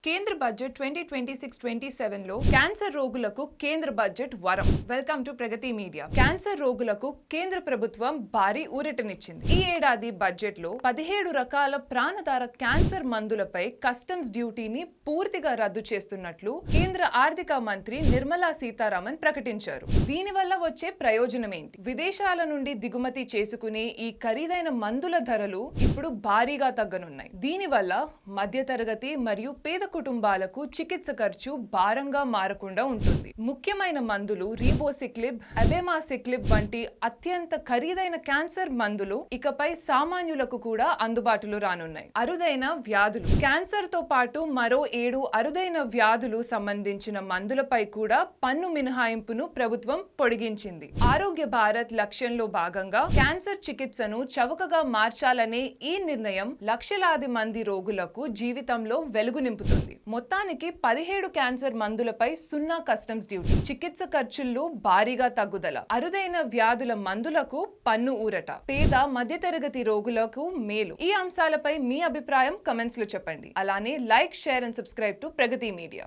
కేంద్ర budget 2026-27లో cancer రోగులకు కేంద్ర బడ్జెట్ వరం. Welcome to Pragati media. Cancer రోగులకు కేంద్ర ప్రభుత్వం భారీ ఊరటనిచ్చింది. ఈ ఏడాది బడ్జెట్ లో 17 రకాల ప్రాణాధార క్యాన్సర్ మందులపై కస్టమ్స్ డ్యూటీని పూర్తిగా రద్దు చేస్తున్నట్లు కేంద్ర ఆర్థిక మంత్రి నిర్మలా సీతారామన్ ప్రకటించారు. దీనివల్ల వచ్చే ప్రయోజనం ఏంటి? విదేశాల నుండి దిగుమతి చేసుకునే ఈ ఖరీదైన మందుల ధరలు ఇప్పుడు భారీగా తగ్గనున్నాయి. దీనివల్ల మధ్యతరగతి మరియు పేద కుటుంబాలకు చికిత్స ఖర్చు భారంగా మారకుండా ఉంటుంది. ముఖ్యమైన మందులు రీబోసిక్లిబ్, అబెమాసిక్లిబ్ వంటి అత్యంత ఖరీదైన క్యాన్సర్ మందులు ఇకపై సామాన్యులకు కూడా అందుబాటులో రానున్నాయి. అరుదైన వ్యాధులు. క్యాన్సర్ తో పాటు మరో 7 అరుదైన వ్యాధులు సంబంధించిన మందులపై కూడా పన్ను మినహాయింపును ప్రభుత్వం పొడిగించింది. ఆరోగ్య భారత్ లక్ష్యంలో భాగంగా క్యాన్సర్ చికిత్సను చవకగా మార్చాలనే ఈ నిర్ణయం లక్షలాది మంది రోగులకు జీవితంలో వెలుగు నింపుతుంది. మొత్తానికి 17 క్యాన్సర్ మందులపై 0 కస్టమ్స్ డ్యూటీ, చికిత్స ఖర్చుల్లో భారీగా తగ్గుదల, అరుదైన వ్యాధుల మందులకు పన్ను ఊరట, పేద మధ్యతరగతి రోగులకు మేలు. ఈ అంశాలపై మీ అభిప్రాయం కమెంట్స్ లో చెప్పండి. అలానే like, share and subscribe to Pragati media.